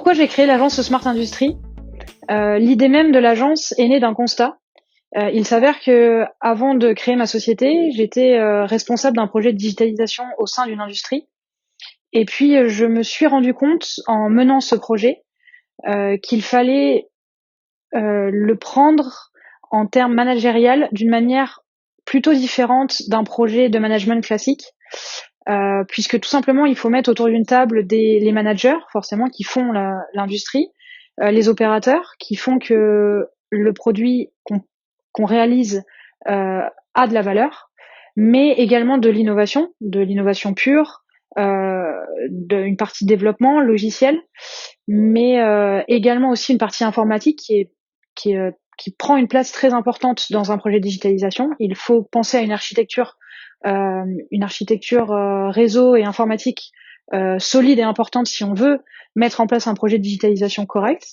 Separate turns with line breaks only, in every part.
Pourquoi j'ai créé l'agence Smart Industry? L'idée même de l'agence est née d'un constat. Il s'avère que avant de créer ma société, j'étais responsable d'un projet de digitalisation au sein d'une industrie. Et puis je me suis rendu compte en menant ce projet qu'il fallait le prendre en termes managériels d'une manière plutôt différente d'un projet de management classique. Puisque tout simplement, il faut mettre autour d'une table les managers, forcément, qui font l'industrie, les opérateurs, qui font que le produit qu'on réalise a de la valeur, mais également de l'innovation pure, une partie développement logiciel, mais également aussi une partie informatique qui prend une place très importante dans un projet de digitalisation. Il faut penser à une architecture réseau et informatique solide et importante si on veut mettre en place un projet de digitalisation correct.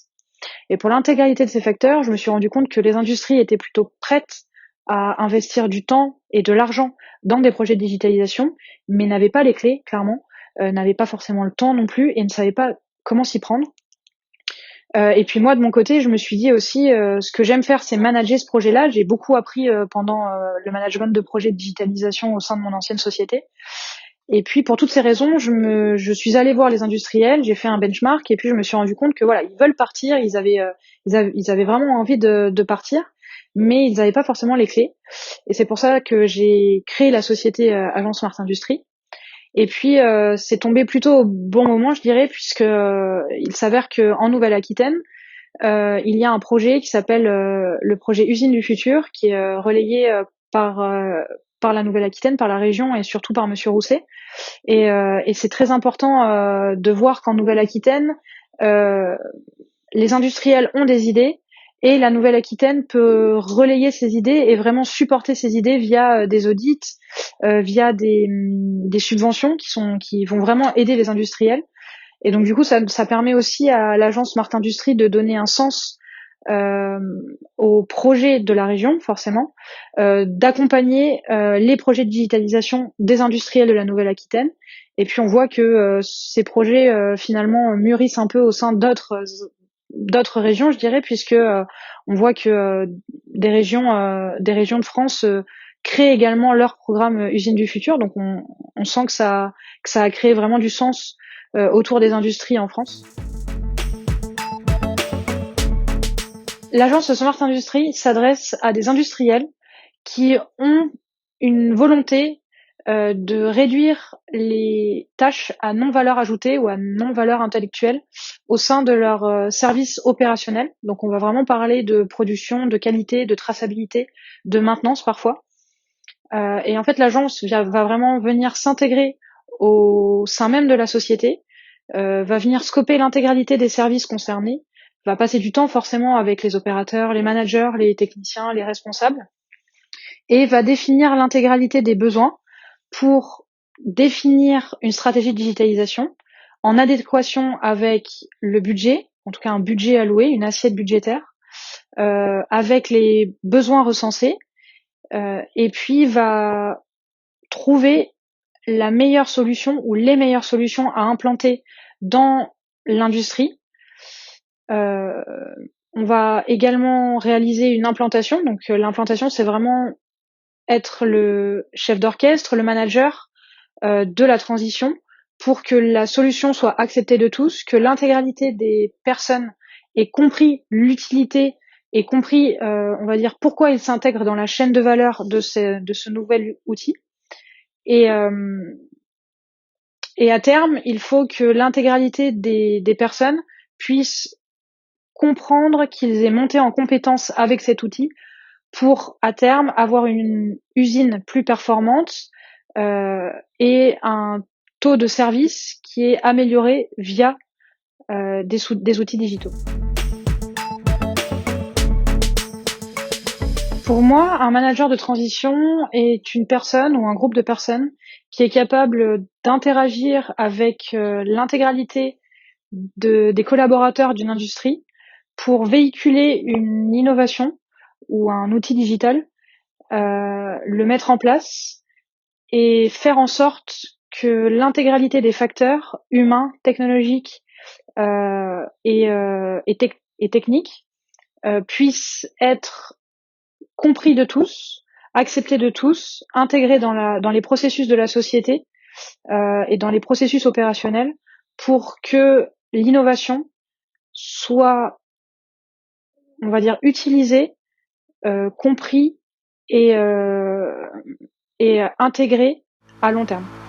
Et pour l'intégralité de ces facteurs, je me suis rendu compte que les industries étaient plutôt prêtes à investir du temps et de l'argent dans des projets de digitalisation, mais n'avaient pas les clés, clairement, n'avaient pas forcément le temps non plus et ne savaient pas comment s'y prendre. Et puis moi, de mon côté, je me suis dit aussi, ce que j'aime faire, c'est manager ce projet-là. J'ai beaucoup appris pendant le management de projets de digitalisation au sein de mon ancienne société. Et puis pour toutes ces raisons, je suis allée voir les industriels, j'ai fait un benchmark, et puis je me suis rendu compte que voilà, ils veulent partir, ils avaient vraiment envie de partir, mais ils n'avaient pas forcément les clés. Et c'est pour ça que j'ai créé la société Agence Smart Industrie. Et puis c'est tombé plutôt au bon moment, je dirais, puisque il s'avère que en Nouvelle-Aquitaine, il y a un projet qui s'appelle le projet Usine du futur, qui est relayé par la Nouvelle-Aquitaine, par la région et surtout par Monsieur Rousset. Et c'est très important de voir qu'en Nouvelle-Aquitaine, les industriels ont des idées et la Nouvelle-Aquitaine peut relayer ces idées et vraiment supporter ces idées via des audits, via des subventions qui vont vraiment aider les industriels. Et donc du coup, ça permet aussi à l'agence Smart Industry de donner un sens aux projets de la région, forcément, d'accompagner les projets de digitalisation des industriels de la Nouvelle-Aquitaine. Et puis on voit que ces projets finalement mûrissent un peu au sein d'autres régions, je dirais, puisque on voit que des régions de France créent également leur programme Usine du futur. Donc on sent que ça a créé vraiment du sens autour des industries en France. L'agence Smart Industry s'adresse à des industriels qui ont une volonté de réduire les tâches à non-valeur ajoutée ou à non-valeur intellectuelle au sein de leur service opérationnel. Donc on va vraiment parler de production, de qualité, de traçabilité, de maintenance parfois. Et en fait l'agence va vraiment venir s'intégrer au sein même de la société, va venir scoper l'intégralité des services concernés, va passer du temps forcément avec les opérateurs, les managers, les techniciens, les responsables, et va définir l'intégralité des besoins pour définir une stratégie de digitalisation en adéquation avec le budget, en tout cas un budget alloué, une assiette budgétaire, avec les besoins recensés, et puis va trouver la meilleure solution ou les meilleures solutions à implanter dans l'industrie. On va également réaliser une implantation. Donc l'implantation, c'est vraiment être le chef d'orchestre, le manager de la transition pour que la solution soit acceptée de tous, que l'intégralité des personnes ait compris l'utilité et compris, on va dire, pourquoi ils s'intègrent dans la chaîne de valeur de ce nouvel outil. Et à terme, il faut que l'intégralité des personnes puissent comprendre qu'ils aient monté en compétence avec cet outil pour, à terme, avoir une usine plus performante et un taux de service qui est amélioré via des outils digitaux. Pour moi, un manager de transition est une personne ou un groupe de personnes qui est capable d'interagir avec l'intégralité des collaborateurs d'une industrie pour véhiculer une innovation ou un outil digital, le mettre en place et faire en sorte que l'intégralité des facteurs humains, technologiques et technique puisse être compris de tous, accepté de tous, intégré dans les processus de la société et dans les processus opérationnels pour que l'innovation soit, on va dire, utilisée, compris et intégrée à long terme.